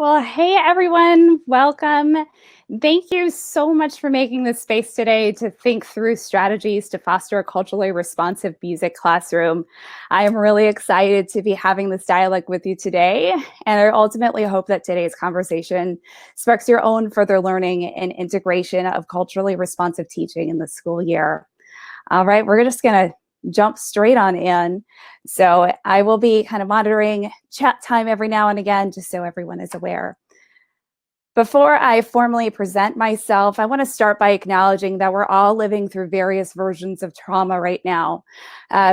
Well, hey everyone, welcome. Thank you so much for making this space today to think through strategies to foster a culturally responsive music classroom. I am really excited to be having this dialogue with you today, and I ultimately hope that today's conversation sparks your own further learning and integration of culturally responsive teaching in the school year. All right, we're just going to jump straight on in. So I will be kind of monitoring chat time every now and again, just so everyone is aware. Before I formally present myself, I want to start by acknowledging that we're all living through various versions of trauma right now.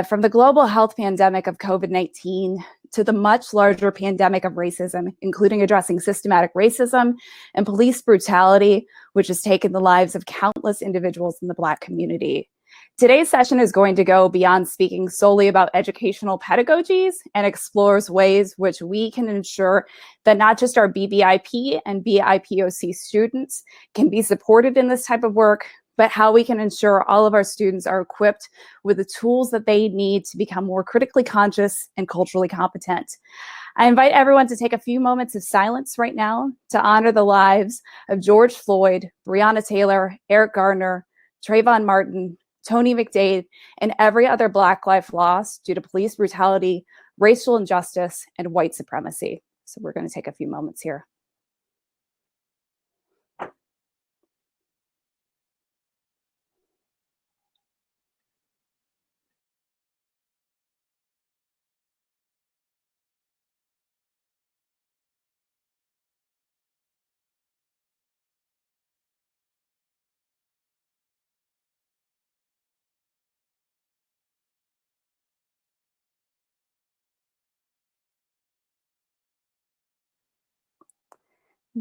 From the global health pandemic of COVID-19 to the much larger pandemic of racism, including addressing systematic racism and police brutality, which has taken the lives of countless individuals in the Black community. Today's session is going to go beyond speaking solely about educational pedagogies and explores ways which we can ensure that not just our BBIP and BIPOC students can be supported in this type of work, but how we can ensure all of our students are equipped with the tools that they need to become more critically conscious and culturally competent. I invite everyone to take a few moments of silence right now to honor the lives of George Floyd, Breonna Taylor, Eric Garner, Trayvon Martin, Tony McDade, and every other Black life lost due to police brutality, racial injustice, and white supremacy. So we're going to take a few moments here.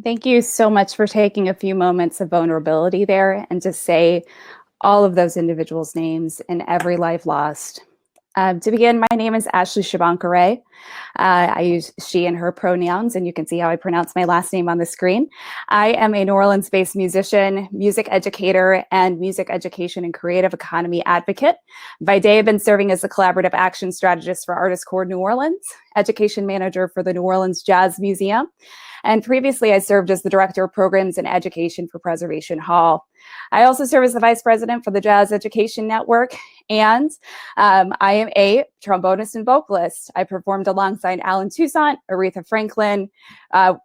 Thank you so much for taking a few moments of vulnerability there and to say all of those individuals' names and every life lost. To begin, my name is Ashley Shabankare. I use she and her pronouns, and you can see how I pronounce my last name on the screen. I am a New Orleans-based musician, music educator, and music education and creative economy advocate. By day, I've been serving as the collaborative action strategist for Artist Corps New Orleans, education manager for the New Orleans Jazz Museum, and previously I served as the director of programs and education for Preservation Hall. I also serve as the vice president for the Jazz Education Network, and I am a trombonist and vocalist. I performed alongside Alan Toussaint, Aretha Franklin,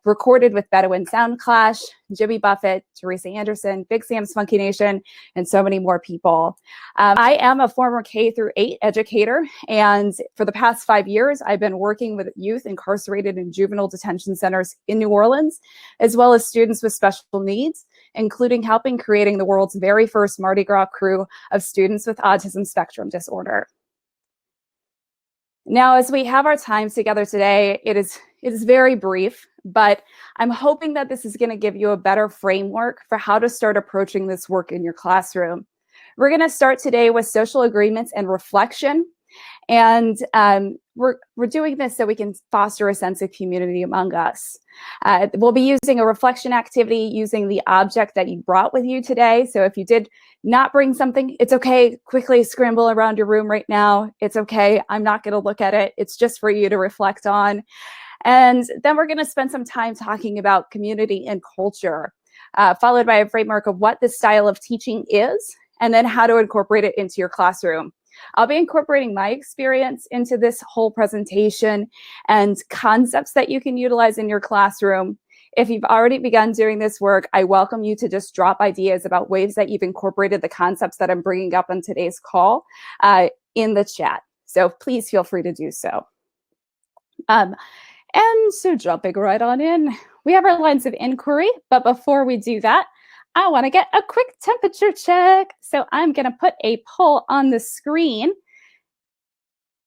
recorded with Bedouin Sound Clash, Jimmy Buffett, Teresa Anderson, Big Sam's Funky Nation, and so many more people. I am a former K-8 educator, and for the past 5 years, I've been working with youth incarcerated in juvenile detention centers in New Orleans, as well as students with special needs, including helping creating the world's very first Mardi Gras crew of students with autism spectrum disorder. Now, as we have our time together today, it is very brief, but I'm hoping that this is going to give you a better framework for how to start approaching this work in your classroom. We're going to start today with social agreements and reflection. And we're doing this so we can foster a sense of community among us. We'll be using a reflection activity using the object that you brought with you today. So if you did not bring something, it's okay. Quickly scramble around your room right now. It's okay. I'm not going to look at it. It's just for you to reflect on. And then we're going to spend some time talking about community and culture, followed by a framework of what this style of teaching is, and then how to incorporate it into your classroom. I'll be incorporating my experience into this whole presentation and concepts that you can utilize in your classroom. If you've already begun doing this work, I welcome you to just drop ideas about ways that you've incorporated the concepts that I'm bringing up on today's call in the chat. So please feel free to do so. And so jumping right on in, we have our lines of inquiry, but before we do that, I want to get a quick temperature check. So I'm going to put a poll on the screen.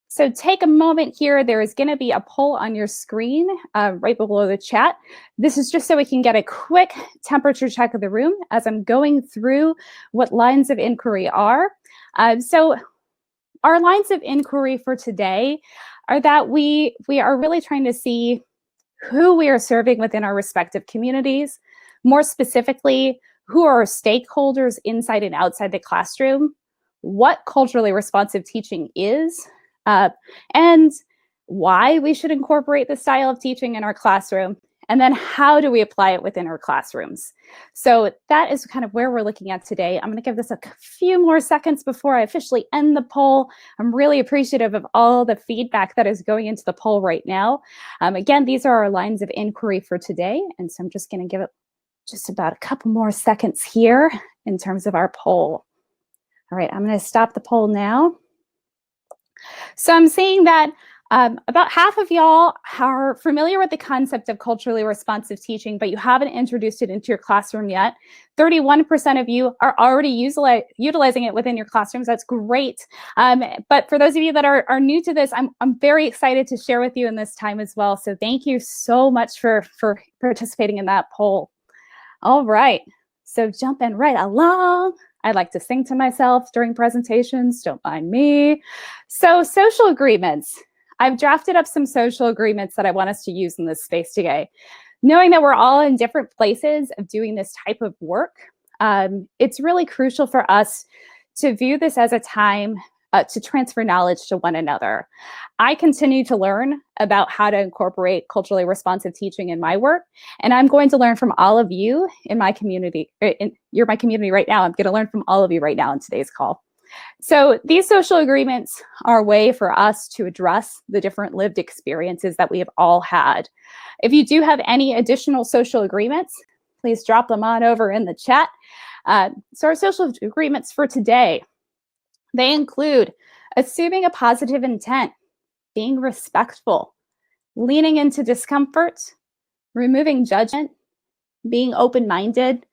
So take a moment here. There is going to be a poll on your screen right below the chat. This is just so we can get a quick temperature check of the room as I'm going through what lines of inquiry are. So our lines of inquiry for today are that we are really trying to see who we are serving within our respective communities. More specifically, who are our stakeholders inside and outside the classroom, what culturally responsive teaching is, and why we should incorporate this style of teaching in our classroom, And then how do we apply it within our classrooms? So that is kind of where we're looking at today. I'm going to give this a few more seconds before I officially end the poll. I'm really appreciative of all the feedback that is going into the poll right now. Again, these are our lines of inquiry for today. And so I'm just going to give it just about a couple more seconds here in terms of our poll. All right, I'm going to stop the poll now. So I'm seeing that about half of y'all are familiar with the concept of culturally responsive teaching, but you haven't introduced it into your classroom yet. 31% of you are already utilizing it within your classrooms. That's great. But for those of you that are new to this, I'm very excited to share with you in this time as well. So thank you so much for participating in that poll. All right, so jumping right along. I like to sing to myself during presentations, don't mind me. So social agreements. I've drafted up some social agreements that I want us to use in this space today. Knowing that we're all in different places of doing this type of work, it's really crucial for us to view this as a time to transfer knowledge to one another. I continue to learn about how to incorporate culturally responsive teaching in my work, and I'm going to learn from all of you in my community. You're my community right now. I'm going to learn from all of you right now in today's call. So these social agreements are a way for us to address the different lived experiences that we have all had. If you do have any additional social agreements, please drop them on over in the chat. So our social agreements for today, they include assuming a positive intent, being respectful, leaning into discomfort, removing judgment, being open-minded,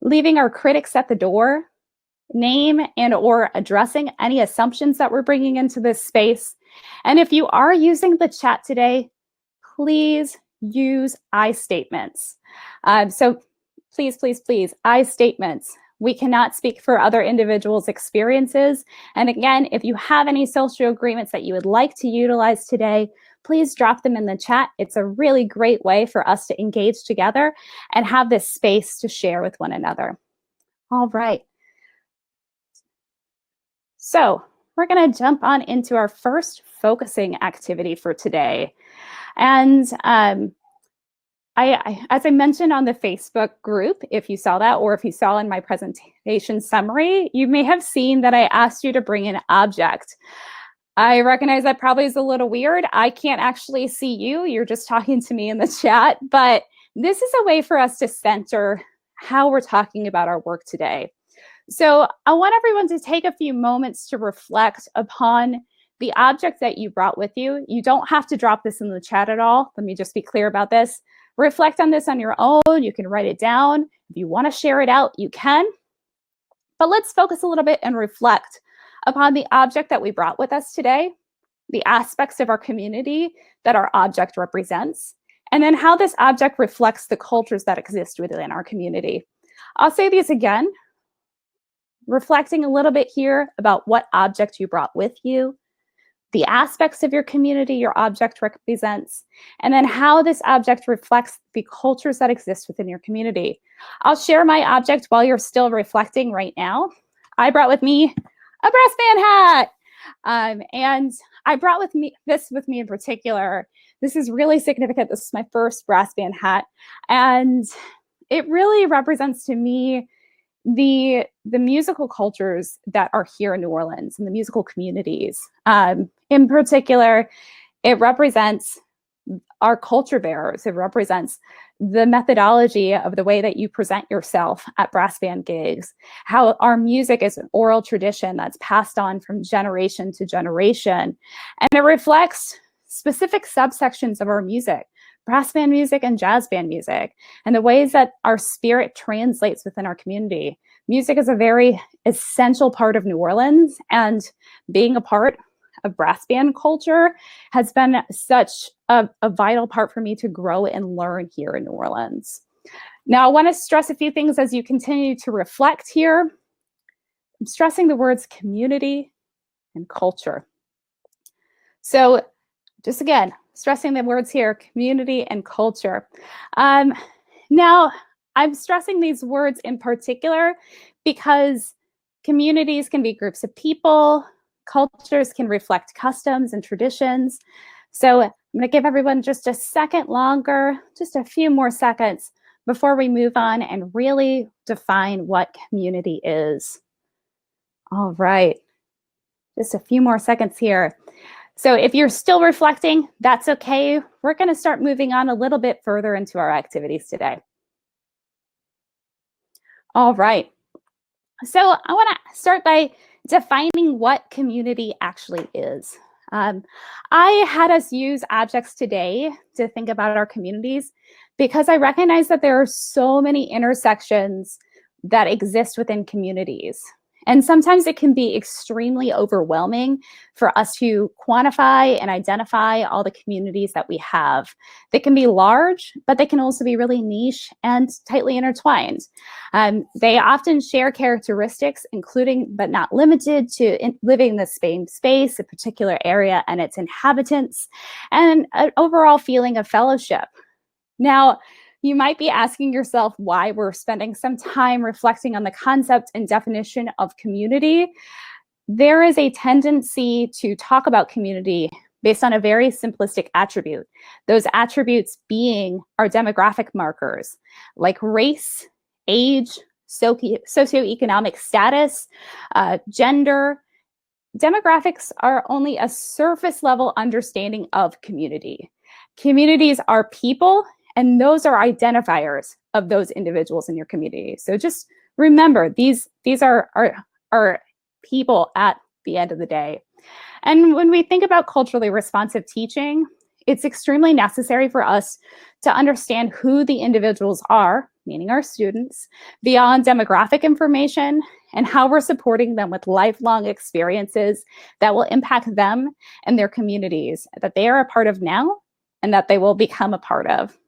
leaving our critics at the door, name and or addressing any assumptions that we're bringing into this space. And if you are using the chat today, please use I statements. So please, please, please, I statements. We cannot speak for other individuals' experiences. And again, if you have any social agreements that you would like to utilize today, please drop them in the chat. It's a really great way for us to engage together and have this space to share with one another. All right. So we're going to jump on into our first focusing activity for today. And as I mentioned on the Facebook group, if you saw that, or if you saw in my presentation summary, you may have seen that I asked you to bring an object. I recognize that probably is a little weird. I can't actually see you. You're just talking to me in the chat. But this is a way for us to center how we're talking about our work today. So I want everyone to take a few moments to reflect upon the object that you brought with you. You don't have to drop this in the chat at all. Let me just be clear about this. Reflect on this on your own. You can write it down. If you want to share it out, you can. But let's focus a little bit and reflect upon the object that we brought with us today, the aspects of our community that our object represents, and then how this object reflects the cultures that exist within our community. I'll say these again. Reflecting a little bit here about what object you brought with you, the aspects of your community your object represents, and then how this object reflects the cultures that exist within your community. I'll share my object while you're still reflecting right now. I brought with me a brass band hat. And I brought this with me in particular. This is really significant. This is my first brass band hat. And it really represents to me the musical cultures that are here in New Orleans and the musical communities. In particular, it represents our culture bearers. It represents the methodology of the way that you present yourself at brass band gigs, how our music is an oral tradition that's passed on from generation to generation. And it reflects specific subsections of our music, brass band music and jazz band music, and the ways that our spirit translates within our community. Music is a very essential part of New Orleans, and being a part of brass band culture has been such a vital part for me to grow and learn here in New Orleans. Now, I want to stress a few things as you continue to reflect here. I'm stressing the words community and culture. So just again, stressing the words here, community and culture. Now, I'm stressing these words in particular because communities can be groups of people, cultures can reflect customs and traditions. So I'm going to give everyone just a second longer, just a few more seconds before we move on and really define what community is. All right, just a few more seconds here. So if you're still reflecting, that's okay. We're going to start moving on a little bit further into our activities today. All right. So I want to start by defining what community actually is. I had us use objects today to think about our communities because I recognize that there are so many intersections that exist within communities. And sometimes it can be extremely overwhelming for us to quantify and identify all the communities that we have. They can be large, but they can also be really niche and tightly intertwined. They often share characteristics, including but not limited to living in the same space, a particular area and its inhabitants, and an overall feeling of fellowship. Now, you might be asking yourself why we're spending some time reflecting on the concept and definition of community. There is a tendency to talk about community based on a very simplistic attribute. Those attributes being our demographic markers like race, age, socioeconomic status, gender. Demographics are only a surface level understanding of community. Communities are people, and those are identifiers of those individuals in your community. So just remember, these are people at the end of the day. And when we think about culturally responsive teaching, it's extremely necessary for us to understand who the individuals are, meaning our students, beyond demographic information, and how we're supporting them with lifelong experiences that will impact them and their communities that they are a part of now and that they will become a part of.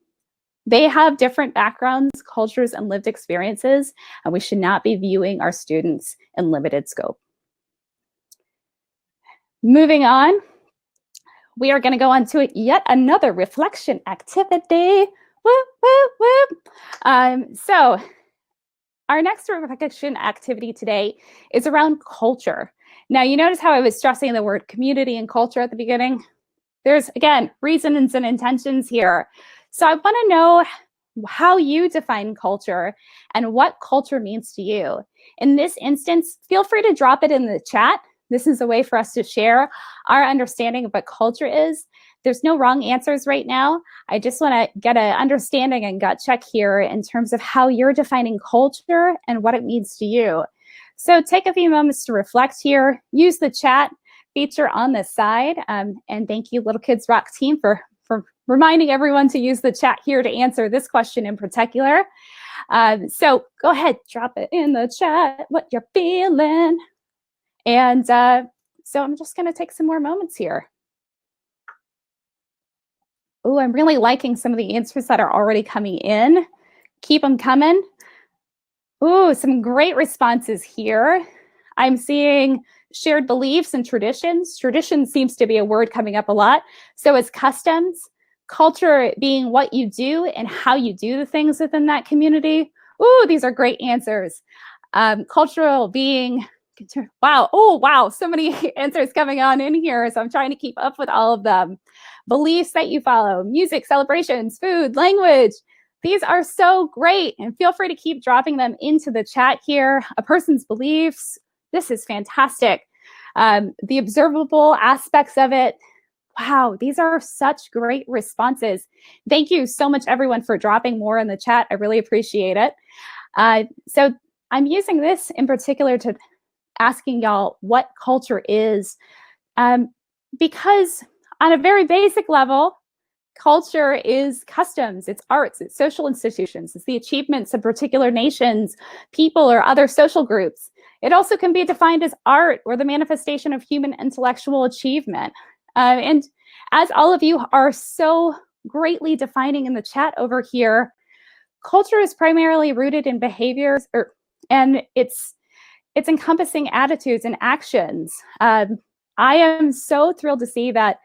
They have different backgrounds, cultures, and lived experiences, and we should not be viewing our students in limited scope. Moving on, we are going to go on to yet another reflection activity. Woo, woo, woo. So our next reflection activity today is around culture. Now, you notice how I was stressing the word community and culture at the beginning? There's, again, reasons and intentions here. So I want to know how you define culture and what culture means to you. In this instance, feel free to drop it in the chat. This is a way for us to share our understanding of what culture is. There's no wrong answers right now. I just want to get an understanding and gut check here in terms of how you're defining culture and what it means to you. So take a few moments to reflect here. Use the chat feature on the side. And thank you, Little Kids Rock team, for reminding everyone to use the chat here to answer this question in particular. So go ahead, drop it in the chat, what you're feeling. And so I'm just going to take some more moments here. Oh, I'm really liking some of the answers that are already coming in. Keep them coming. Ooh, some great responses here. I'm seeing shared beliefs and traditions. Tradition seems to be a word coming up a lot. So is customs. Culture being what you do and how you do the things within that community. Ooh, these are great answers. Cultural being, wow, oh, wow, so many answers coming on in here. So I'm trying to keep up with all of them. Beliefs that you follow, music, celebrations, food, language. These are so great, and feel free to keep dropping them into the chat here. A person's beliefs, this is fantastic. The observable aspects of it. Wow, these are such great responses. Thank you so much, everyone, for dropping more in the chat. I really appreciate it. So I'm using this in particular to asking y'all what culture is, because on a very basic level, culture is customs, it's arts, it's social institutions, it's the achievements of particular nations, people, or other social groups. It also can be defined as art or the manifestation of human intellectual achievement. And as all of you are so greatly defining in the chat over here, culture is primarily rooted in behaviors, and it's encompassing attitudes and actions. I am so thrilled to see that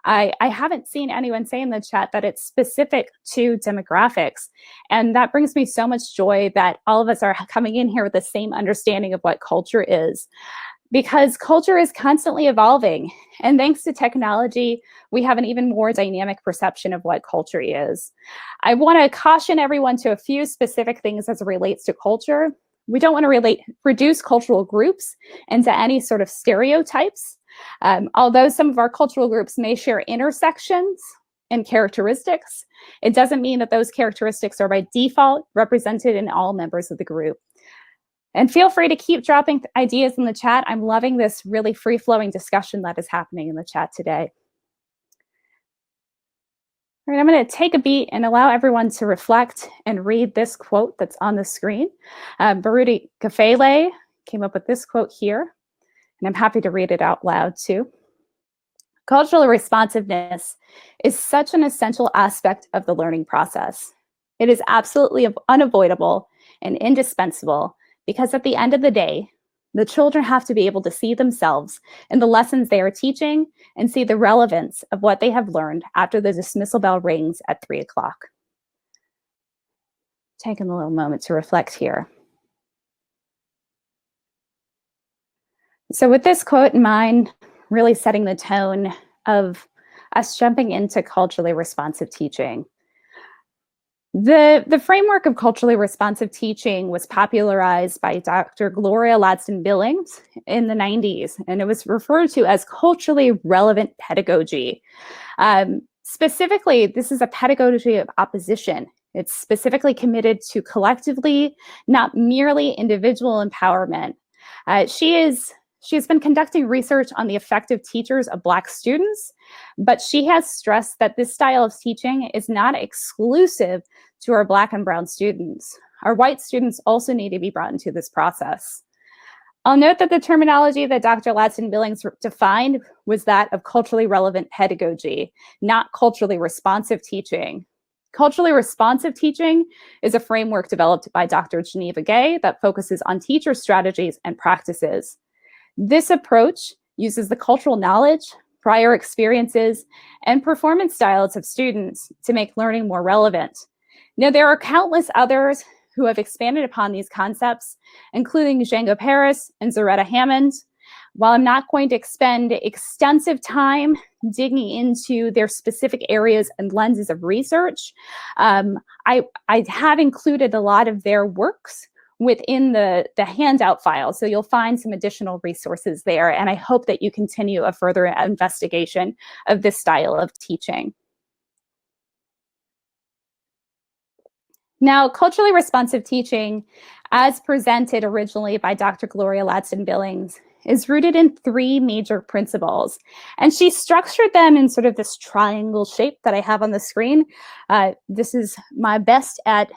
I haven't seen anyone say in the chat that it's specific to demographics. And that brings me so much joy that all of us are coming in here with the same understanding of what culture is. because culture is constantly evolving. And thanks to technology, we have an even more dynamic perception of what culture is. I want to caution everyone to a few specific things as it relates to culture. We don't want to reduce cultural groups into any sort of stereotypes. Although some of our cultural groups may share intersections and characteristics, it doesn't mean that those characteristics are by default represented in all members of the group. And feel free to keep dropping ideas in the chat. I'm loving this really free-flowing discussion that is happening in the chat today. All right, I'm going to take a beat and allow everyone to reflect and read this quote that's on the screen. Baruti Kafele came up with this quote here, and I'm happy to read it out loud too. Cultural responsiveness is such an essential aspect of the learning process. It is absolutely unavoidable and indispensable because at the end of the day, the children have to be able to see themselves in the lessons they are teaching and see the relevance of what they have learned after the dismissal bell rings at 3 o'clock. Taking a little moment to reflect here. So with this quote in mind, really setting the tone of us jumping into culturally responsive teaching. The framework of culturally responsive teaching was popularized by Dr. Gloria Ladson-Billings in the 90s, and it was referred to as culturally relevant pedagogy. Specifically, this is a pedagogy of opposition. It's specifically committed to collectively, not merely individual empowerment. She's been conducting research on the effective teachers of Black students, but she has stressed that this style of teaching is not exclusive to our Black and Brown students. Our white students also need to be brought into this process. I'll note that the terminology that Dr. Ladson-Billings defined was that of culturally relevant pedagogy, not culturally responsive teaching. Culturally responsive teaching is a framework developed by Dr. Geneva Gay that focuses on teacher strategies and practices. This approach uses the cultural knowledge, prior experiences, and performance styles of students to make learning more relevant. Now, there are countless others who have expanded upon these concepts, including Django Paris and Zaretta Hammond. While I'm not going to expend extensive time digging into their specific areas and lenses of research, I have included a lot of their works within the handout file. So you'll find some additional resources there. And I hope that you continue a further investigation of this style of teaching. Now, culturally responsive teaching, as presented originally by Dr. Gloria Ladson-Billings, is rooted in 3 major principles. And she structured them in sort of this triangle shape that I have on the screen. This is my best at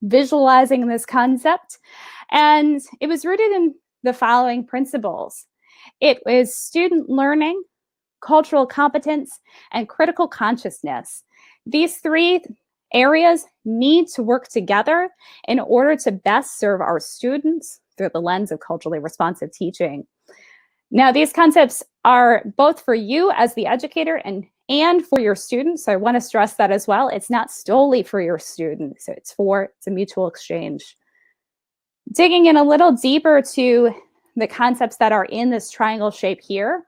visualizing this concept. And it was rooted in the following principles. It was student learning, cultural competence, and critical consciousness. These 3 areas need to work together in order to best serve our students through the lens of culturally responsive teaching. Now, these concepts are both for you as the educator and for your students. So I want to stress that as well. It's not solely for your students. It's a mutual exchange. Digging in a little deeper to the concepts that are in this triangle shape here,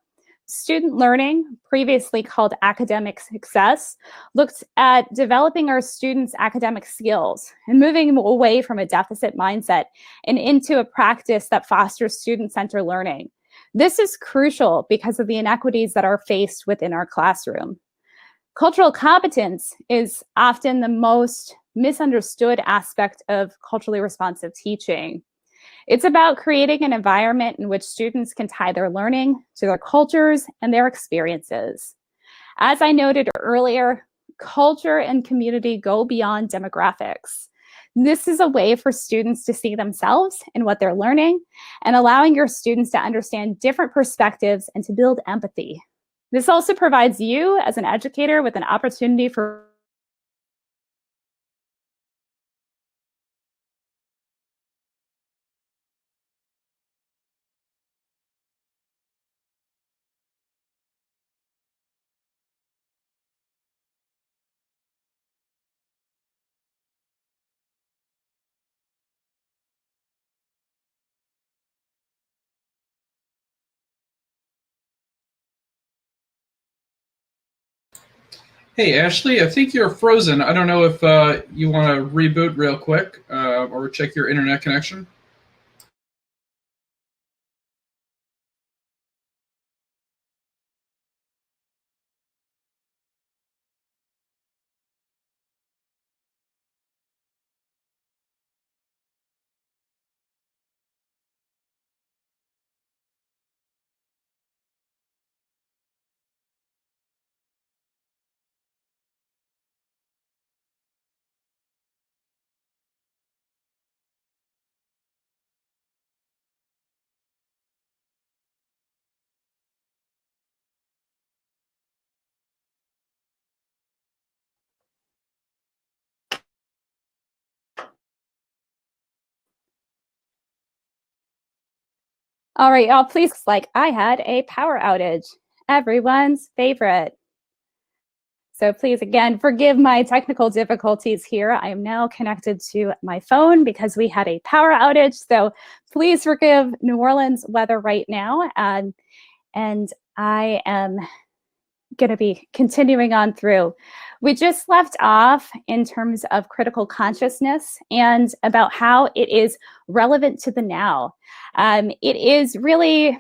student learning, previously called academic success, looks at developing our students' academic skills and moving away from a deficit mindset and into a practice that fosters student-centered learning. This is crucial because of the inequities that are faced within our classroom. Cultural competence is often the most misunderstood aspect of culturally responsive teaching. It's about creating an environment in which students can tie their learning to their cultures and their experiences. As I noted earlier, culture and community go beyond demographics. This is a way for students to see themselves in what they're learning and allowing your students to understand different perspectives and to build empathy. This also provides you as an educator with an opportunity for Hey, Ashley, I think you're frozen. I don't know if you want to reboot real quick or check your internet connection. All right, y'all, please, like I had a power outage, everyone's favorite. So please, again, forgive my technical difficulties here. I am now connected to my phone because we had a power outage. So please forgive New Orleans weather right now. And I am going to be continuing on through. We just left off in terms of critical consciousness and about how it is relevant to the now. It is really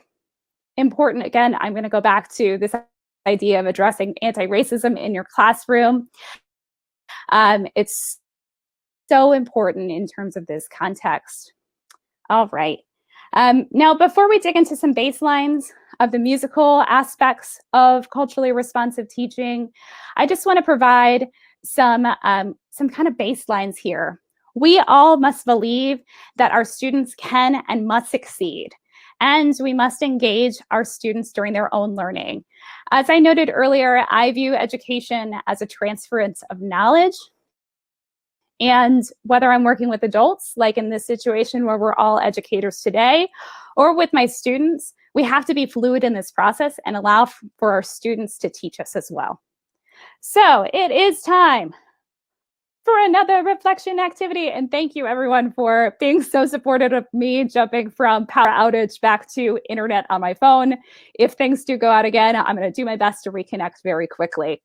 important. Again, I'm going to go back to this idea of addressing anti-racism in your classroom. It's so important in terms of this context. All right. Now, before we dig into some baselines of the musical aspects of culturally responsive teaching, I just want to provide some kind of baselines here. We all must believe that our students can and must succeed, and we must engage our students during their own learning. As I noted earlier, I view education as a transference of knowledge. And whether I'm working with adults, like in this situation where we're all educators today, or with my students, we have to be fluid in this process and allow for our students to teach us as well. So it is time for another reflection activity. And thank you everyone for being so supportive of me jumping from power outage back to internet on my phone. If things do go out again, I'm going to do my best to reconnect very quickly.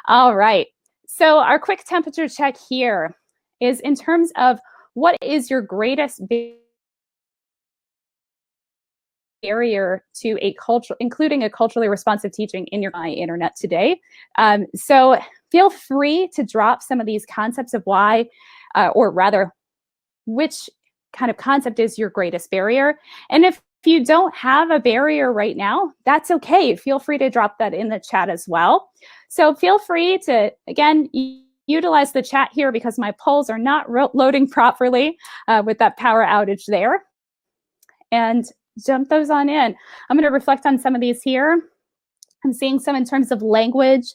All right. So our quick temperature check here is in terms of what is your greatest barrier to a culture, including a culturally responsive teaching in your internet today. So feel free to drop some of these concepts of why, or rather, which kind of concept is your greatest barrier. And if you don't have a barrier right now, that's okay. Feel free to drop that in the chat as well. So feel free to, again, utilize the chat here because my polls are not loading properly with that power outage there. And jump those on in. I'm going to reflect on some of these here. I'm seeing some in terms of language,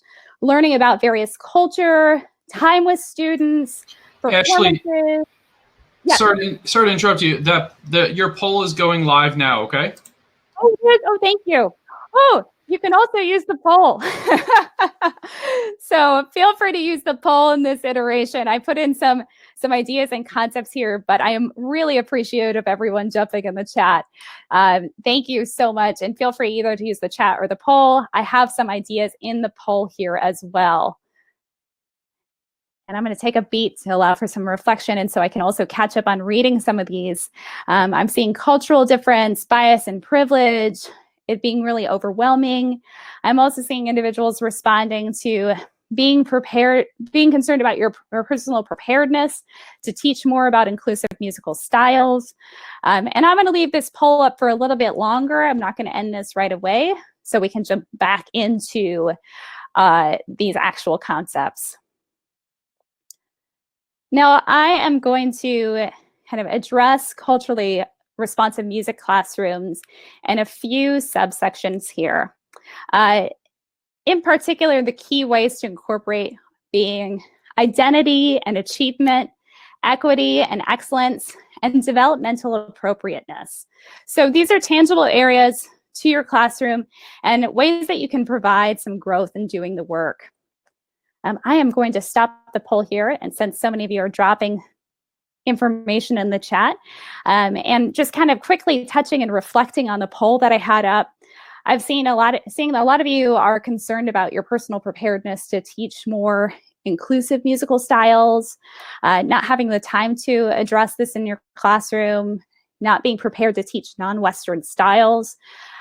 learning about various culture, time with students, Ashley, performances. Yeah. sorry to interrupt you. Your poll is going live now. Okay. Oh, good. Oh, thank you. Oh, you can also use the poll. So feel free to use the poll in this iteration. I put in some ideas and concepts here, but I am really appreciative of everyone jumping in the chat. Thank you so much. And feel free either to use the chat or the poll. I have some ideas in the poll here as well. And I'm going to take a beat to allow for some reflection. And so I can also catch up on reading some of these. I'm seeing cultural difference, bias, and privilege, it being really overwhelming. I'm also seeing individuals responding to being prepared, being concerned about your personal preparedness to teach more about inclusive musical styles. And I'm going to leave this poll up for a little bit longer. I'm not going to end this right away, so we can jump back into these actual concepts. Now, I am going to kind of address culturally responsive music classrooms and a few subsections here. In particular, the key ways to incorporate being identity and achievement, equity and excellence, and developmental appropriateness. So these are tangible areas to your classroom and ways that you can provide some growth in doing the work. I am going to stop the poll here, and since so many of you are dropping information in the chat, and just kind of quickly touching and reflecting on the poll that I had up, I've seen seeing a lot of you are concerned about your personal preparedness to teach more inclusive musical styles, not having the time to address this in your classroom, not being prepared to teach non-Western styles.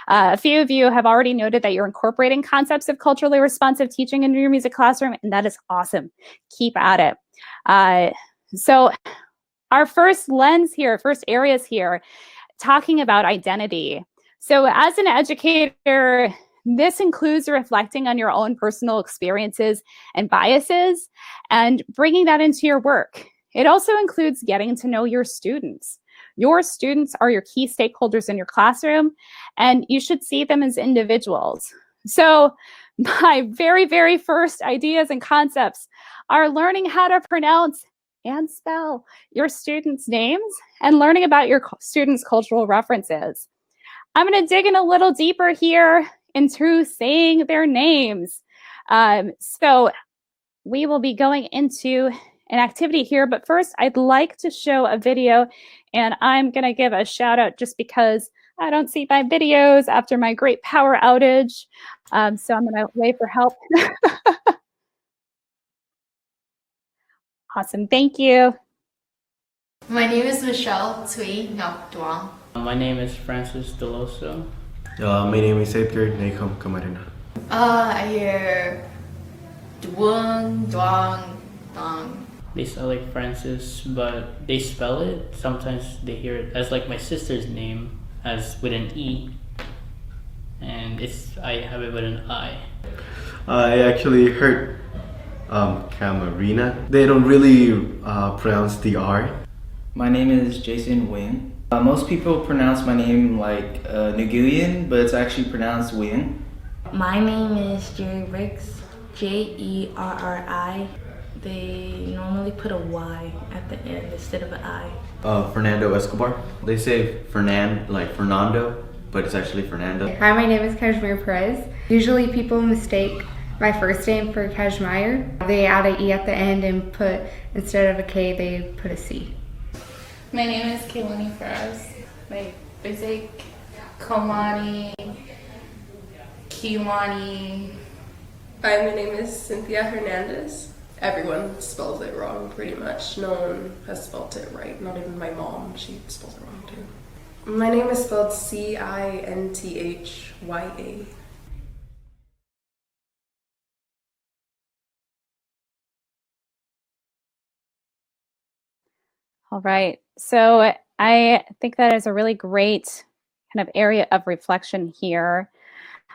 A few of you have already noted that you're incorporating concepts of culturally responsive teaching into your music classroom, and that is awesome. Keep at it. So our first areas here, talking about identity. So as an educator, this includes reflecting on your own personal experiences and biases and bringing that into your work. It also includes getting to know your students. Your students are your key stakeholders in your classroom, and you should see them as individuals. So my very, very first ideas and concepts are learning how to pronounce and spell your students' names and learning about your students' cultural references. I'm going to dig in a little deeper here into saying their names. So we will be going into an activity here, but first I'd like to show a video, and I'm going to give a shout out just because I don't see my videos after my great power outage. So I'm going to wait for help. Awesome, thank you. My name is Michelle Tui Ngọc Duong. My name is Francis Deloso. My name is Edgar Nacom Camarena. I hear Duong, Duong, Dong. They sound like Francis, but they spell it. Sometimes they hear it as like my sister's name, as with an E, and I have it with an I. I actually heard Camarena. They don't really pronounce the R. My name is Jason Wing. Most people pronounce my name like Nguyen, but it's actually pronounced Wing. My name is Jerry Ricks, Jerri. They normally put a Y at the end instead of an I. Fernando Escobar. They say Fernand, like Fernando, but it's actually Fernando. Hi, my name is Kashmir Perez. Usually people mistake my first name for Kashmir. They add an E at the end and instead of a K, they put a C. My name is Kaylani Ferraz. They say Komani, Kiwani. Hi, my name is Cynthia Hernandez. Everyone spells it wrong pretty much. No one has spelled it right. Not even my mom, she spells it wrong too. My name is spelled Cinthtya. All right, so I think that is a really great kind of area of reflection here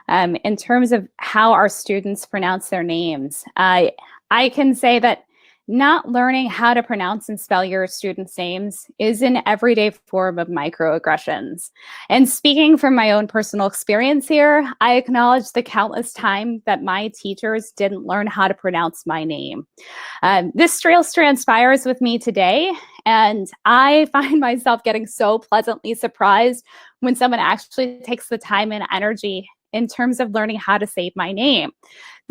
in terms of how our students pronounce their names. I can say that not learning how to pronounce and spell your students' names is an everyday form of microaggressions. And speaking from my own personal experience here, I acknowledge the countless time that my teachers didn't learn how to pronounce my name. This still transpires with me today, and I find myself getting so pleasantly surprised when someone actually takes the time and energy in terms of learning how to say my name.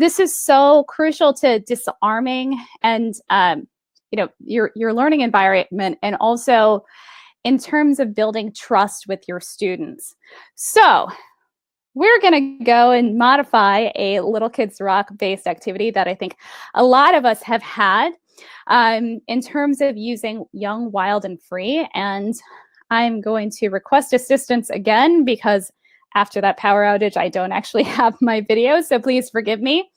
This is so crucial to disarming and your learning environment, and also in terms of building trust with your students. So we're going to go and modify a Little Kids Rock based activity that I think a lot of us have had in terms of using Young, Wild, and Free. And I'm going to request assistance again because after that power outage, I don't actually have my video, so please forgive me.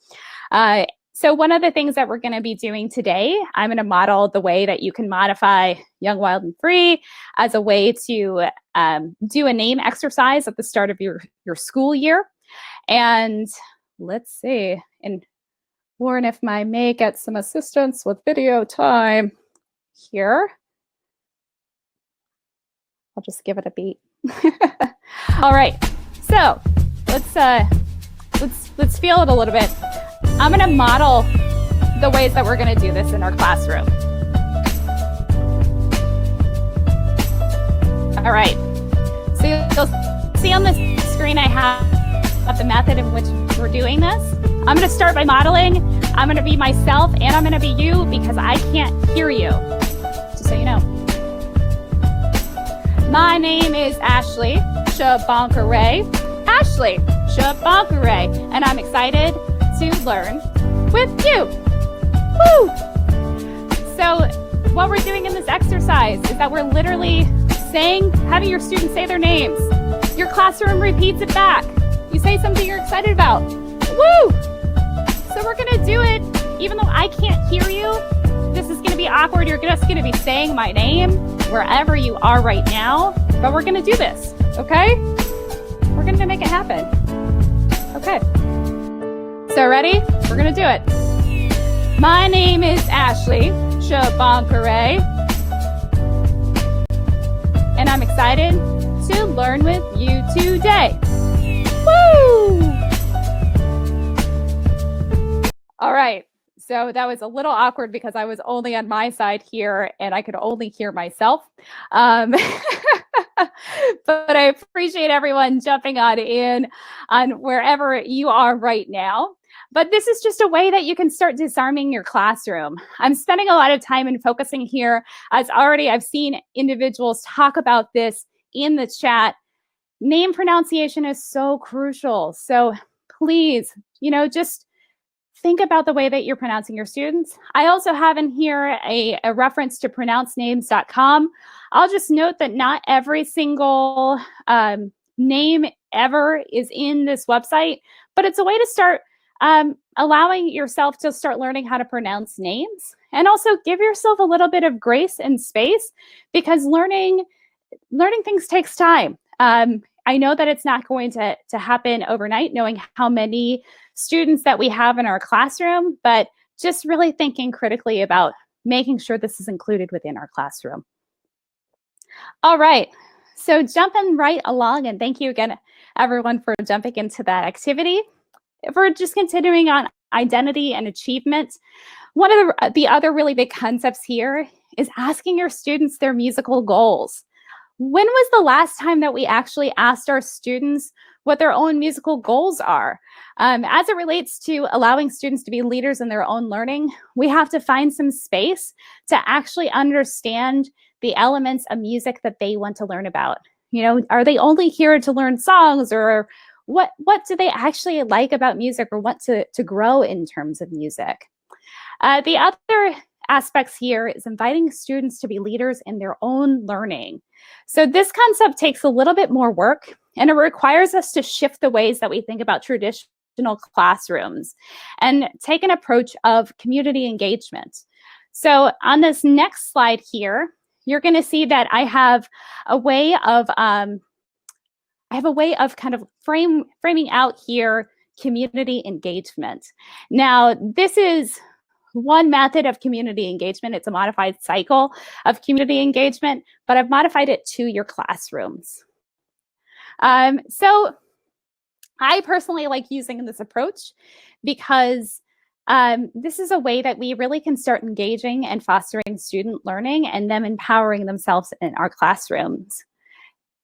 So one of the things that we're going to be doing today, I'm going to model the way that you can modify Young, Wild, and Free as a way to do a name exercise at the start of your school year. And let's see, and Warren, if I may get some assistance with video time here. I'll just give it a beat. All right. So let's feel it a little bit. I'm going to model the ways that we're going to do this in our classroom. All right. So you'll see on the screen I have the method in which we're doing this. I'm going to start by modeling. I'm going to be myself and I'm going to be you because I can't hear you, just so you know. My name is Ashley Shabonkare. Ashley Shabankare, and I'm excited to learn with you. Woo! So what we're doing in this exercise is that we're literally having your students say their names. Your classroom repeats it back. You say something you're excited about. Woo! So we're gonna do it, even though I can't hear you. This is gonna be awkward. You're just gonna be saying my name wherever you are right now, but we're gonna do this, okay? We're gonna make it happen. Okay. So ready? We're gonna do it. My name is Ashley Shabankare, and I'm excited to learn with you today. Woo! All right. So that was a little awkward because I was only on my side here and I could only hear myself. But I appreciate everyone jumping on wherever you are right now. But this is just a way that you can start disarming your classroom. I'm spending a lot of time and focusing here, as already I've seen individuals talk about this in the chat. Name pronunciation is so crucial. So please, just think about the way that you're pronouncing your students. I also have in here a reference to pronouncenames.com. I'll just note that not every single name ever is in this website, but it's a way to start allowing yourself to start learning how to pronounce names, and also give yourself a little bit of grace and space, because learning things takes time. I know that it's not going to happen overnight, knowing how many students that we have in our classroom, but just really thinking critically about making sure this is included within our classroom. All right, so jumping right along, and thank you again, everyone, for jumping into that activity. If we're just continuing on identity and achievement, one of the other really big concepts here is asking your students their musical goals. When was the last time that we actually asked our students what their own musical goals are? As it relates to allowing students to be leaders in their own learning, we have to find some space to actually understand the elements of music that they want to learn about. Are they only here to learn songs, or what do they actually like about music or want to grow in terms of music? The other aspects here is inviting students to be leaders in their own learning. So this concept takes a little bit more work, and it requires us to shift the ways that we think about traditional classrooms and take an approach of community engagement. So on this next slide here, you're going to see that I have a way of kind of framing out here community engagement. Now, this is one method of community engagement. It's a modified cycle of community engagement, but I've modified it to your classrooms. So I personally like using this approach because this is a way that we really can start engaging and fostering student learning and them empowering themselves in our classrooms.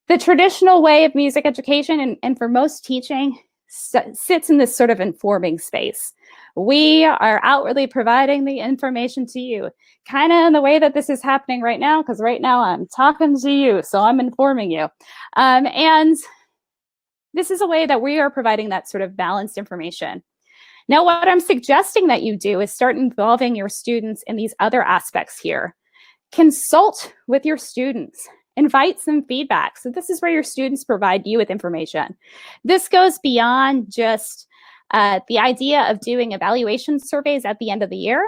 The traditional way of music education and for most teaching sits in this sort of informing space. We are outwardly providing the information to you, kind of in the way that this is happening right now, because right now I'm talking to you, so I'm informing you. And this is a way that we are providing that sort of balanced information. Now, what I'm suggesting that you do is start involving your students in these other aspects here. Consult with your students. Invite some feedback. So this is where your students provide you with information. This goes beyond just the idea of doing evaluation surveys at the end of the year.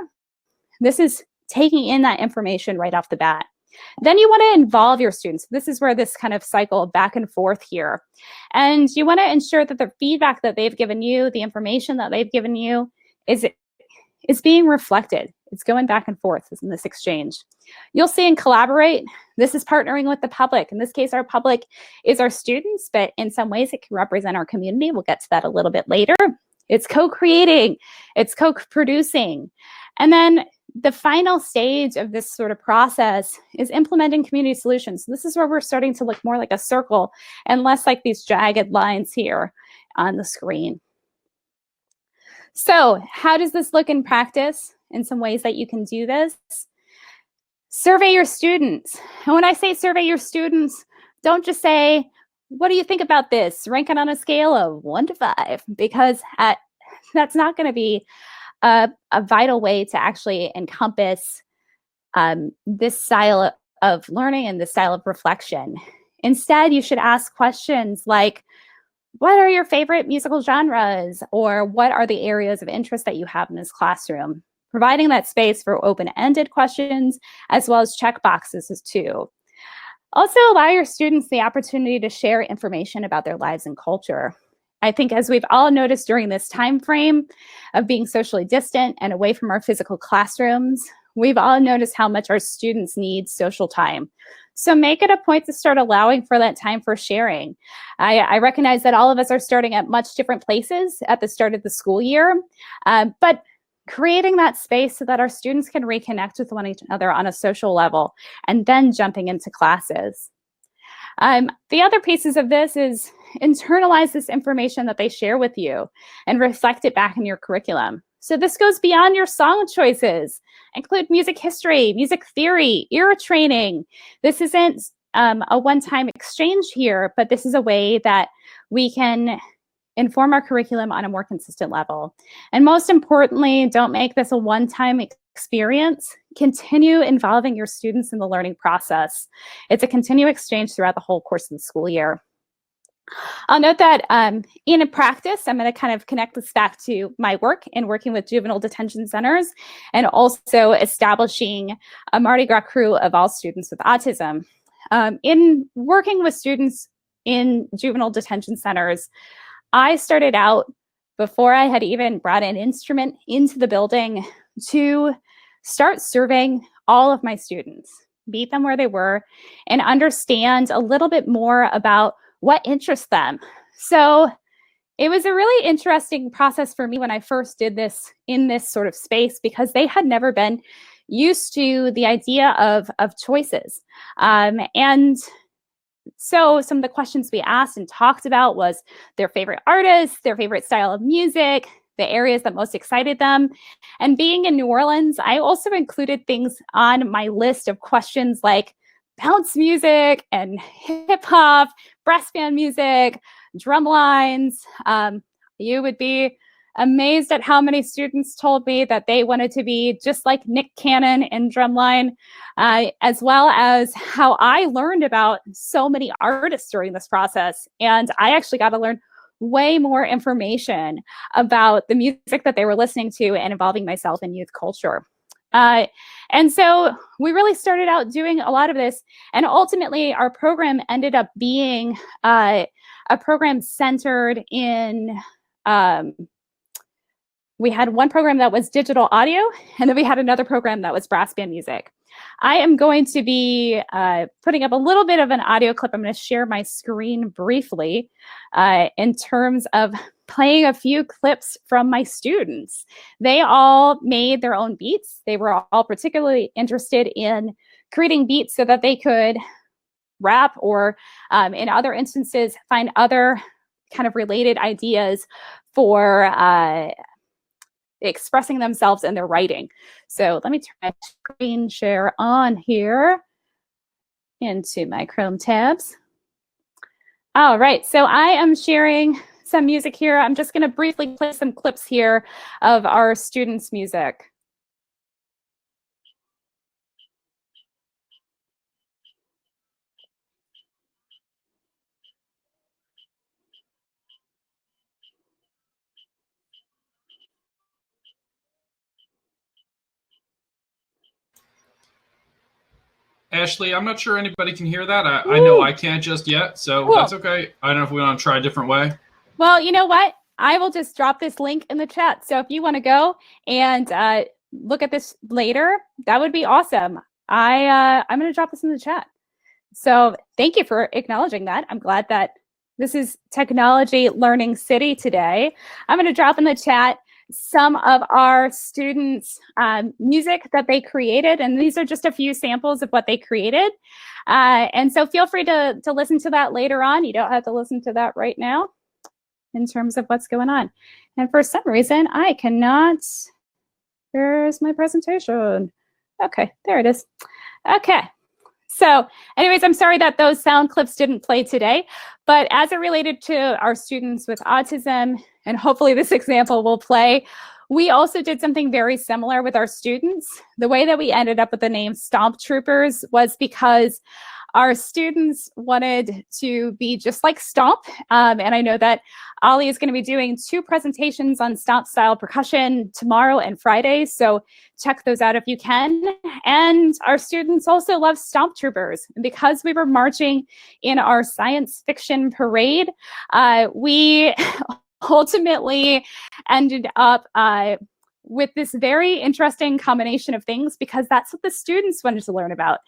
This is taking in that information right off the bat. Then you want to involve your students. This is where this kind of cycle back and forth here. And you want to ensure that the feedback that they've given you, the information that they've given you is being reflected. It's going back and forth in this exchange. You'll see in Collaborate, this is partnering with the public. In this case, our public is our students, but in some ways it can represent our community. We'll get to that a little bit later. It's co-creating, it's co-producing. And then the final stage of this sort of process is implementing community solutions. This is where we're starting to look more like a circle and less like these jagged lines here on the screen. So how does this look in practice? In some ways that you can do this. Survey your students. And when I say survey your students, don't just say, what do you think about this? Rank it on a scale of 1 to 5, because that's not going to be a vital way to actually encompass this style of learning and this style of reflection. Instead, you should ask questions like, what are your favorite musical genres? Or what are the areas of interest that you have in this classroom? Providing that space for open-ended questions as well as check boxes too. Also allow your students the opportunity to share information about their lives and culture. I think, as we've all noticed during this time frame of being socially distant and away from our physical classrooms, we've all noticed how much our students need social time. So make it a point to start allowing for that time for sharing. I recognize that all of us are starting at much different places at the start of the school year, but creating that space so that our students can reconnect with one another on a social level and then jumping into classes. The other pieces of this is internalize this information that they share with you and reflect it back in your curriculum. So this goes beyond your song choices. Include music history, music theory, ear training. This isn't a one-time exchange here, but this is a way that we can inform our curriculum on a more consistent level. And most importantly, don't make this a one-time experience. Continue involving your students in the learning process. It's a continuous exchange throughout the whole course of the school year. I'll note that in practice, I'm going to kind of connect this back to my work in working with juvenile detention centers and also establishing a Mardi Gras crew of all students with autism. In working with students in juvenile detention centers, I started out, before I had even brought an instrument into the building, to start surveying all of my students, meet them where they were, and understand a little bit more about what interests them. So it was a really interesting process for me when I first did this in this sort of space, because they had never been used to the idea of choices. And so some of the questions we asked and talked about was their favorite artists, their favorite style of music, the areas that most excited them. And being in New Orleans, I also included things on my list of questions like bounce music and hip hop, brass band music, drum lines. You would be amazed at how many students told me that they wanted to be just like Nick Cannon in drumline, as well as how I learned about so many artists during this process. And I actually got to learn way more information about the music that they were listening to and involving myself in youth culture. And so we really started out doing a lot of this, and ultimately our program ended up being a program centered in, we had one program that was digital audio, and then we had another program that was brass band music. I am going to be putting up a little bit of an audio clip. I'm going to share my screen briefly in terms of playing a few clips from my students. They all made their own beats. They were all particularly interested in creating beats so that they could rap or in other instances find other kind of related ideas for expressing themselves in their writing. So let me turn my screen share on here into my Chrome tabs. All right, so I am sharing some music here. I'm just going to briefly play some clips here of our students' music. Ashley, I'm not sure anybody can hear that. I know I can't just yet, so cool. That's okay. I don't know if we want to try a different way. Well, you know what? I will just drop this link in the chat. So if you want to go and look at this later, that would be awesome. I'm going to drop this in the chat. So thank you for acknowledging that. I'm glad that this is Technology Learning City today. I'm going to drop in the chat some of our students' music that they created, and these are just a few samples of what they created. And so feel free to listen to that later on. You don't have to listen to that right now in terms of what's going on. And for some reason, I cannot, where's my presentation? Okay, there it is. Okay, So anyways, I'm sorry that those sound clips didn't play today, but as it related to our students with autism, and hopefully this example will play, we also did something very similar with our students. The way that we ended up with the name Stomp Troopers was because our students wanted to be just like Stomp. And I know that Ollie is going to be doing 2 presentations on Stomp style percussion tomorrow and Friday. So check those out if you can. And our students also love Stomp Troopers. And because we were marching in our science fiction parade, we ultimately ended up with this very interesting combination of things because that's what the students wanted to learn about.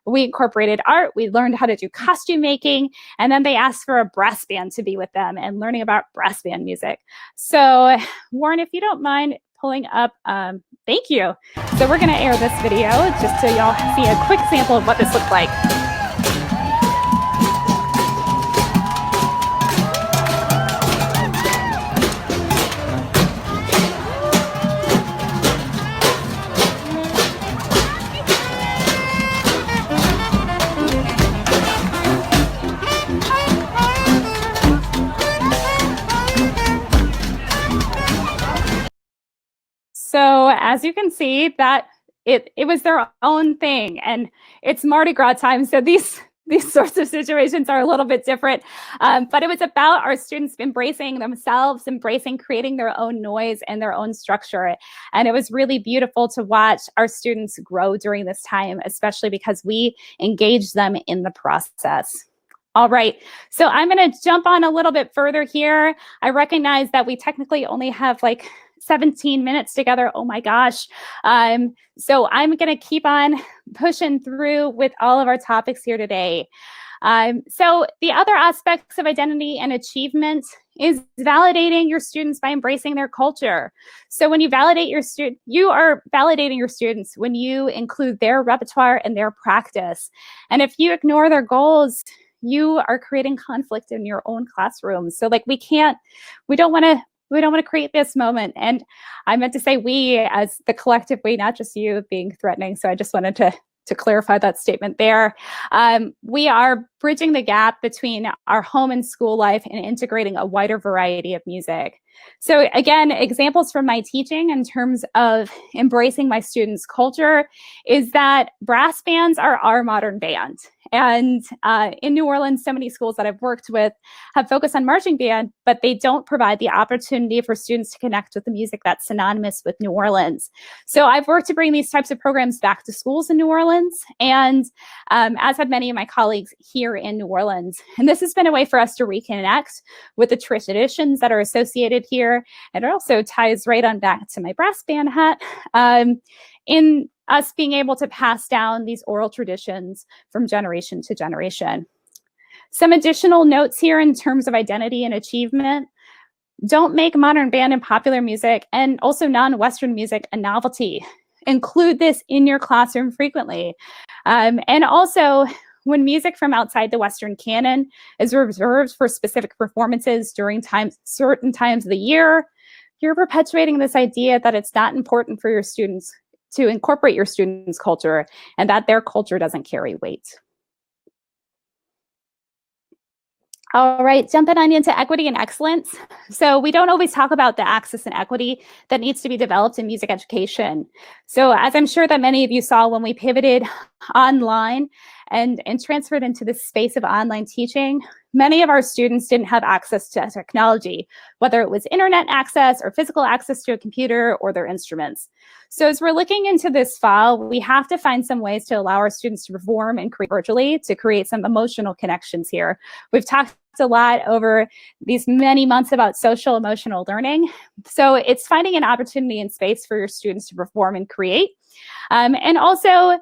We incorporated art, we learned how to do costume making, and then they asked for a brass band to be with them and learning about brass band music. So Warren, if you don't mind pulling up, thank you. So we're gonna air this video just so y'all see a quick sample of what this looked like. So as you can see, that it was their own thing, and it's Mardi Gras time. So these sorts of situations are a little bit different, but it was about our students embracing themselves, embracing creating their own noise and their own structure. And it was really beautiful to watch our students grow during this time, especially because we engaged them in the process. All right, so I'm going to jump on a little bit further here. I recognize that we technically only have like 17 minutes together. Oh my gosh. So I'm going to keep on pushing through with all of our topics here today. So the other aspects of identity and achievement is validating your students by embracing their culture. So when you validate your student, you are validating your students when you include their repertoire and their practice. And if you ignore their goals, you are creating conflict in your own classroom. So like we don't want to create this moment. And I meant to say we as the collective we, not just you being threatening. So I just wanted to clarify that statement there. We are bridging the gap between our home and school life and integrating a wider variety of music. So again, examples from my teaching in terms of embracing my students' culture is that brass bands are our modern band. And in New Orleans, so many schools that I've worked with have focused on marching band, but they don't provide the opportunity for students to connect with the music that's synonymous with New Orleans. So I've worked to bring these types of programs back to schools in New Orleans, and as have many of my colleagues here in New Orleans. And this has been a way for us to reconnect with the traditions that are associated here. And it also ties right on back to my brass band hat. In us being able to pass down these oral traditions from generation to generation. Some additional notes here in terms of identity and achievement. Don't make modern band and popular music and also non-Western music a novelty. Include this in your classroom frequently. And also, when music from outside the Western canon is reserved for specific performances during certain times of the year, you're perpetuating this idea that it's not important for your students to incorporate your students' culture and that their culture doesn't carry weight. All right, jumping on into equity and excellence. So we don't always talk about the access and equity that needs to be developed in music education. So as I'm sure that many of you saw when we pivoted online and transferred into the space of online teaching, many of our students didn't have access to technology, whether it was internet access or physical access to a computer or their instruments. So as we're looking into this file, we have to find some ways to allow our students to perform and create virtually to create some emotional connections here. We've talked a lot over these many months about social emotional learning. So it's finding an opportunity and space for your students to perform and create. And also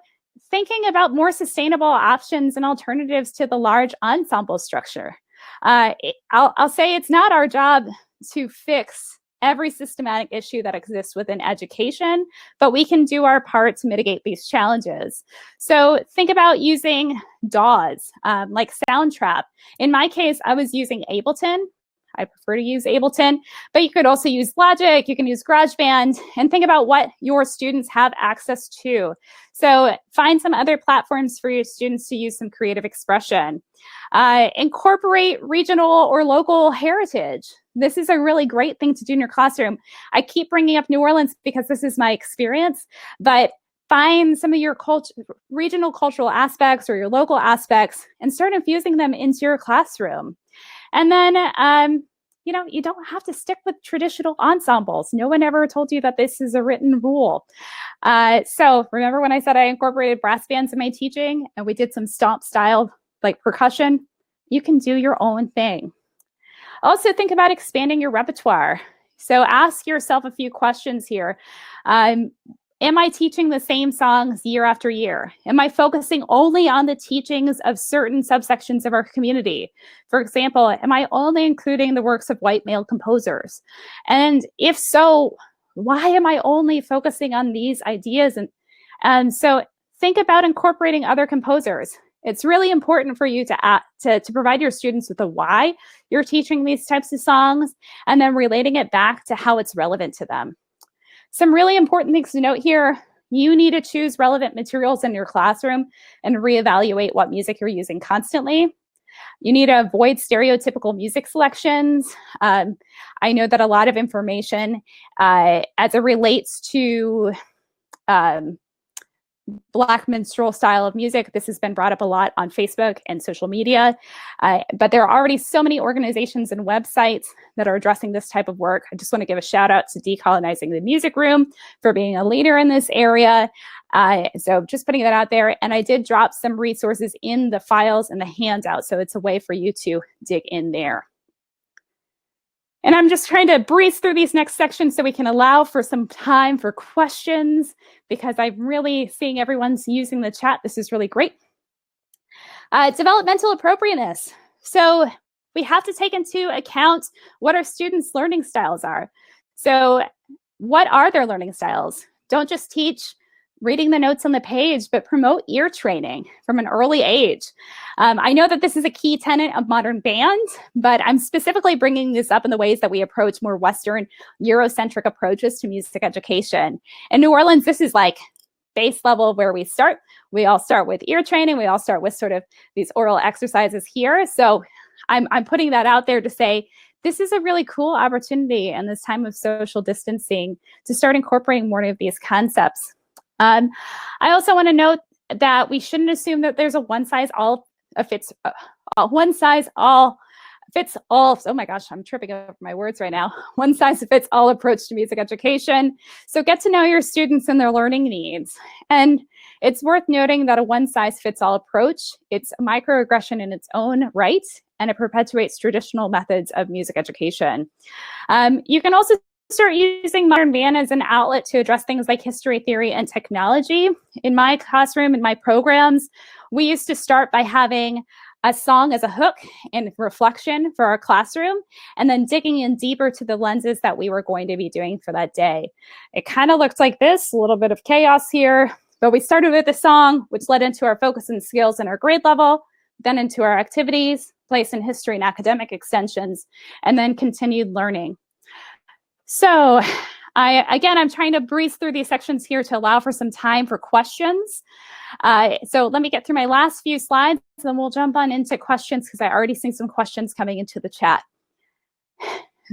thinking about more sustainable options and alternatives to the large ensemble structure. I'll say it's not our job to fix every systematic issue that exists within education, but we can do our part to mitigate these challenges. So think about using DAWs, like Soundtrap. In my case, I was using Ableton. I prefer to use Ableton, but you could also use Logic, you can use GarageBand, and think about what your students have access to. So find some other platforms for your students to use some creative expression. Incorporate regional or local heritage. This is a really great thing to do in your classroom. I keep bringing up New Orleans because this is my experience, but find some of your regional cultural aspects or your local aspects and start infusing them into your classroom. And then, you don't have to stick with traditional ensembles. No one ever told you that this is a written rule. So remember when I said I incorporated brass bands in my teaching and we did some stomp style like percussion? You can do your own thing. Also think about expanding your repertoire. So ask yourself a few questions here. Am I teaching the same songs year after year? Am I focusing only on the teachings of certain subsections of our community? For example, am I only including the works of white male composers? And if so, why am I only focusing on these ideas? And so think about incorporating other composers. It's really important for you to provide your students with the why you're teaching these types of songs and then relating it back to how it's relevant to them. Some really important things to note here. You need to choose relevant materials in your classroom and reevaluate what music you're using constantly. You need to avoid stereotypical music selections. I know that a lot of information as it relates to Black minstrel style of music. This has been brought up a lot on Facebook and social media, but there are already so many organizations and websites that are addressing this type of work. I just want to give a shout out to Decolonizing the Music Room for being a leader in this area. So just putting that out there. And I did drop some resources in the files and the handout, so it's a way for you to dig in there. And I'm just trying to breeze through these next sections so we can allow for some time for questions because I'm really seeing everyone's using the chat. This is really great. Developmental appropriateness. So we have to take into account what our students' learning styles are. So what are their learning styles? Don't just teach reading the notes on the page, but promote ear training from an early age. I know that this is a key tenet of modern band, but I'm specifically bringing this up in the ways that we approach more Western Eurocentric approaches to music education. In New Orleans, this is like base level where we start. We all start with ear training. We all start with sort of these oral exercises here. So I'm putting that out there to say, this is a really cool opportunity in this time of social distancing to start incorporating more of these concepts. I also want to note that we shouldn't assume that there's a one size all fits all. Oh my gosh, I'm tripping over my words right now. One size fits all approach to music education. So get to know your students and their learning needs. And it's worth noting that a one size fits all approach, it's a microaggression in its own right, and it perpetuates traditional methods of music education. You can also start using modern band as an outlet to address things like history, theory, and technology. In my classroom, in my programs, we used to start by having a song as a hook and reflection for our classroom, and then digging in deeper to the lenses that we were going to be doing for that day. It kind of looked like this, a little bit of chaos here, but we started with a song, which led into our focus and skills in our grade level, then into our activities, place in history and academic extensions, and then continued learning. So I'm trying to breeze through these sections here to allow for some time for questions. So let me get through my last few slides, and then we'll jump on into questions because I already see some questions coming into the chat.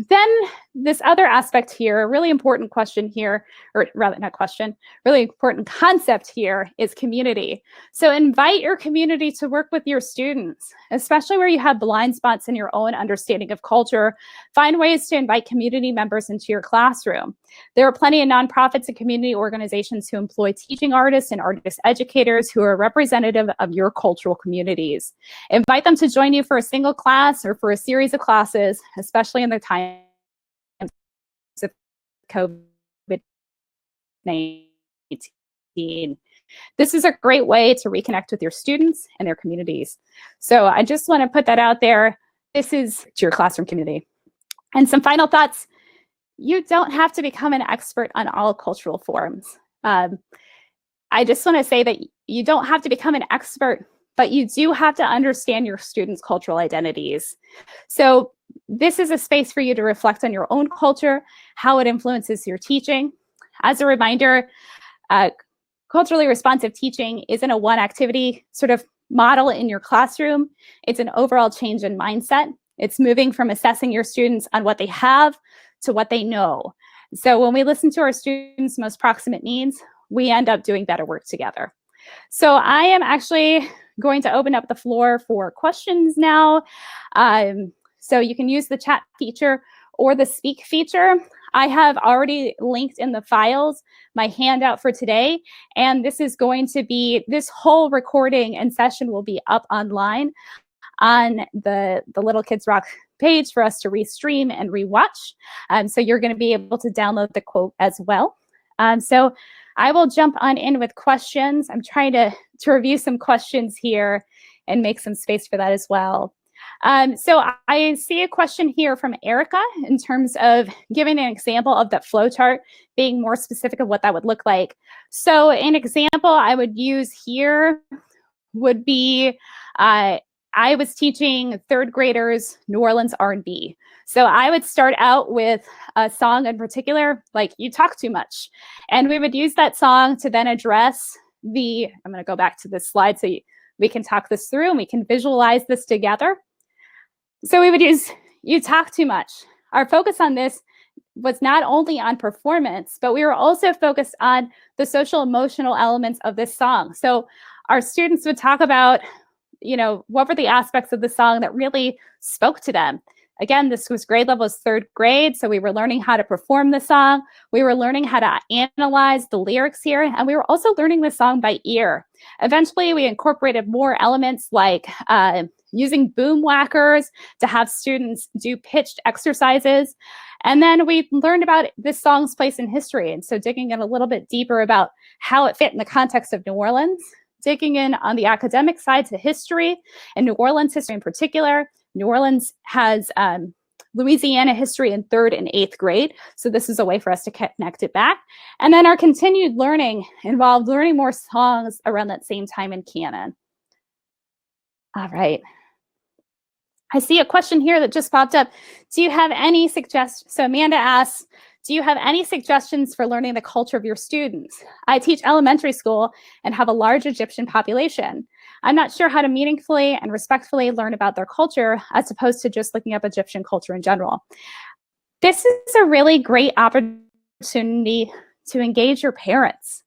Then this other aspect here, a really important question here, or rather not question, really important concept here is community. So invite your community to work with your students, especially where you have blind spots in your own understanding of culture. Find ways to invite community members into your classroom. There are plenty of nonprofits and community organizations who employ teaching artists and artist educators who are representative of your cultural communities. Invite them to join you for a single class or for a series of classes, especially in the time of COVID-19. This is a great way to reconnect with your students and their communities. So I just want to put that out there. This is to your classroom community. And some final thoughts. You don't have to become an expert on all cultural forms. I just want to say that you don't have to become an expert, but you do have to understand your students' cultural identities. So This is a space for you to reflect on your own culture, how it influences your teaching. As a reminder, culturally responsive teaching isn't a one activity sort of model in your classroom. It's an overall change in mindset. It's moving from assessing your students on what they have to what they know. So when we listen to our students' most proximate needs, we end up doing better work together. So I am actually going to open up the floor for questions now. So you can use the chat feature or the speak feature. I have already linked in the files my handout for today, and this is going to be, this whole recording and session will be up online on the Little Kids Rock page for us to restream and rewatch. So you're going to be able to download the quote as well. So I will jump on in with questions. I'm trying to review some questions here and make some space for that as well. So I see a question here from Erica in terms of giving an example of that flow chart, being more specific of what that would look like. So an example I would use here would be, I was teaching third graders New Orleans R&B. So I would start out with a song in particular, like "You Talk Too Much." And we would use that song to then address I'm going to go back to this slide so we can talk this through and we can visualize this together. So we would use "You Talk Too Much." Our focus on this was not only on performance, but we were also focused on the social emotional elements of this song. So our students would talk about, what were the aspects of the song that really spoke to them. Again, this was grade level, third grade, so we were learning how to perform the song. We were learning how to analyze the lyrics here, and we were also learning the song by ear. Eventually, we incorporated more elements like using boom whackers to have students do pitched exercises. And then we learned about this song's place in history, and so digging in a little bit deeper about how it fit in the context of New Orleans, digging in on the academic side to history, and New Orleans history in particular. New Orleans has Louisiana history in 3rd and 8th grade. So this is a way for us to connect it back. And then our continued learning involved learning more songs around that same time in canon. All right. I see a question here that just popped up. Do you have any suggestions? So Amanda asks, do you have any suggestions for learning the culture of your students? I teach elementary school and have a large Egyptian population. I'm not sure how to meaningfully and respectfully learn about their culture as opposed to just looking up Egyptian culture in general. This is a really great opportunity to engage your parents.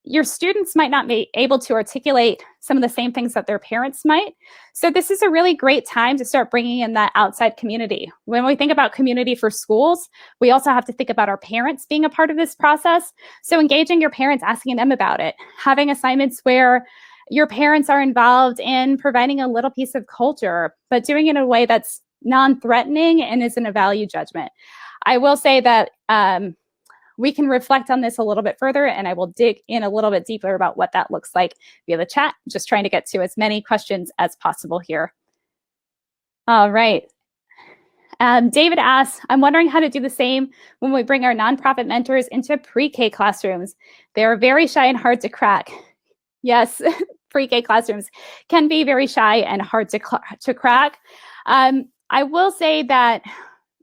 Your students might not be able to articulate some of the same things that their parents might. So this is a really great time to start bringing in that outside community. When we think about community for schools, we also have to think about our parents being a part of this process. So engaging your parents, asking them about it, having assignments where your parents are involved in providing a little piece of culture, but doing it in a way that's non-threatening and isn't a value judgment. I will say that we can reflect on this a little bit further, and I will dig in a little bit deeper about what that looks like via the chat, just trying to get to as many questions as possible here. All right. David asks, I'm wondering how to do the same when we bring our nonprofit mentors into pre-K classrooms. They are very shy and hard to crack. Yes, pre-K classrooms can be very shy and hard to crack. I will say that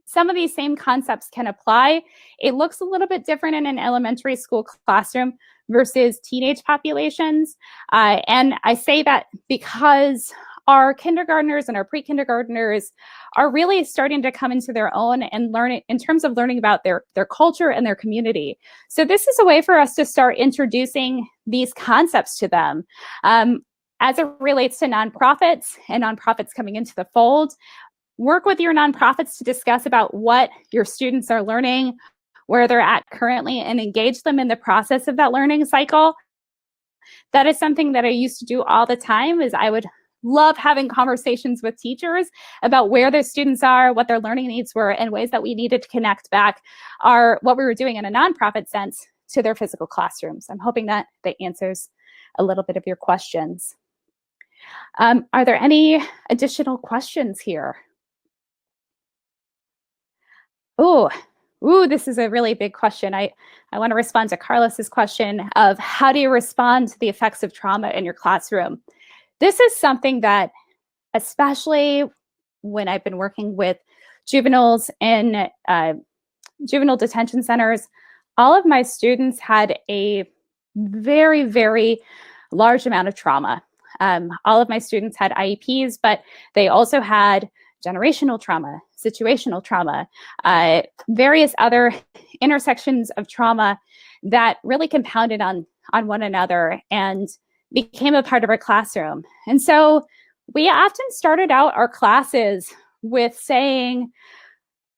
some of these same concepts can apply. It looks a little bit different in an elementary school classroom versus teenage populations. And I say that because our kindergartners and our pre-kindergartners are really starting to come into their own and learn in terms of learning about their culture and their community. So this is a way for us to start introducing these concepts to them. As it relates to nonprofits and nonprofits coming into the fold, work with your nonprofits to discuss about what your students are learning, where they're at currently, and engage them in the process of that learning cycle. That is something that I used to do all the time. Is I would love having conversations with teachers about where their students are, what their learning needs were, and ways that we needed to connect back what we were doing in a nonprofit sense to their physical classrooms. I'm hoping that answers a little bit of your questions. Are there any additional questions here? Ooh, this is a really big question. I want to respond to Carlos's question of how do you respond to the effects of trauma in your classroom? This is something that, especially when I've been working with juveniles in juvenile detention centers, all of my students had a very, very large amount of trauma. All of my students had IEPs, but they also had generational trauma, situational trauma, various other intersections of trauma that really compounded on one another and became a part of our classroom. And so we often started out our classes with saying,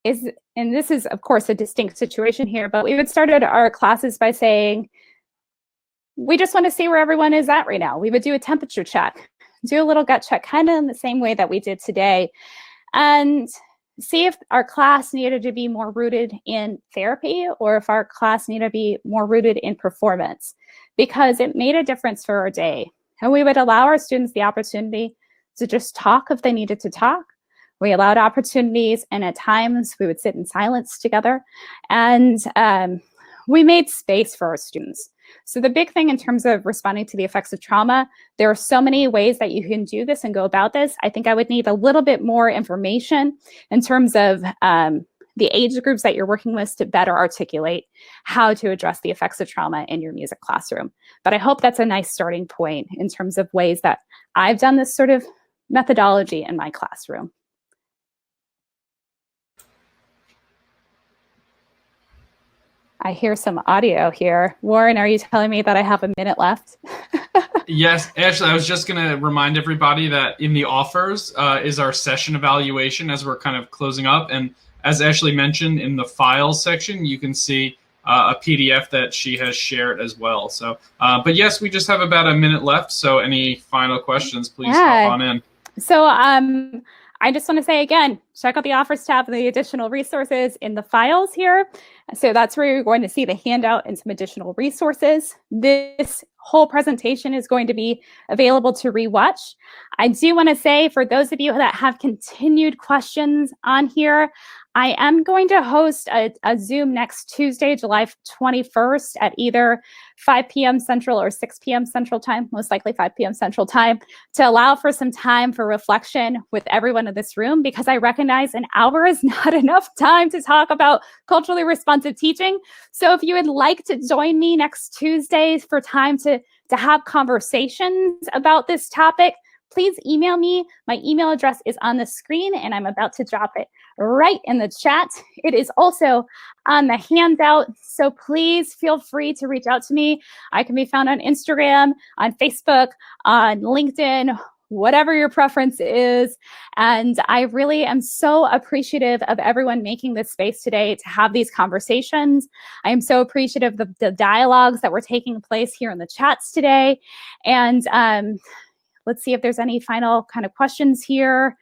and this is, of course, a distinct situation here, but we would start our classes by saying, we just want to see where everyone is at right now. We would do a temperature check, do a little gut check, kind of in the same way that we did today, and see if our class needed to be more rooted in therapy or if our class needed to be more rooted in performance, because it made a difference for our day. And we would allow our students the opportunity to just talk if they needed to talk. We allowed opportunities, and at times we would sit in silence together, and we made space for our students. So the big thing in terms of responding to the effects of trauma, there are so many ways that you can do this and go about this. I think I would need a little bit more information in terms of the age groups that you're working with to better articulate how to address the effects of trauma in your music classroom. But I hope that's a nice starting point in terms of ways that I've done this sort of methodology in my classroom. I hear some audio here. Warren, are you telling me that I have a minute left? Yes, Ashley, I was just going to remind everybody that in the offers is our session evaluation as we're kind of closing up. And as Ashley mentioned, in the files section, you can see a PDF that she has shared as well. So, but yes, we just have about a minute left. So any final questions, please hop on in. So I just want to say again, check out the offers tab and the additional resources in the files here. So that's where you're going to see the handout and some additional resources. This whole presentation is going to be available to rewatch. I do want to say, for those of you that have continued questions on here, I am going to host a Zoom next Tuesday, July 21st at either 5 p.m. Central or 6 p.m. Central time, most likely 5 p.m. Central time, to allow for some time for reflection with everyone in this room, because I recognize an hour is not enough time to talk about culturally responsive teaching. So if you would like to join me next Tuesday for time to have conversations about this topic, please email me. My email address is on the screen, and I'm about to drop it right in the chat. It is also on the handout, so please feel free to reach out to me. I can be found on Instagram, on Facebook, on LinkedIn, whatever your preference is. And I really am so appreciative of everyone making this space today to have these conversations. I am so appreciative of the dialogues that were taking place here in the chats today. And let's see if there's any final kind of questions here.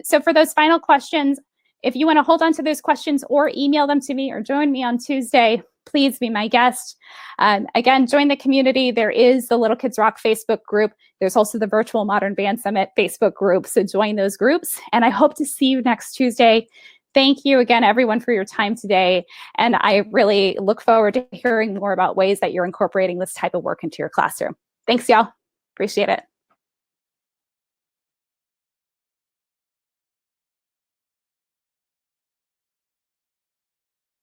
So for those final questions, if you want to hold on to those questions or email them to me or join me on Tuesday, please be my guest. Again, join the community. There is the Little Kids Rock Facebook group. There's also the Virtual Modern Band Summit Facebook group. So join those groups. And I hope to see you next Tuesday. Thank you again, everyone, for your time today. And I really look forward to hearing more about ways that you're incorporating this type of work into your classroom. Thanks, y'all. Appreciate it.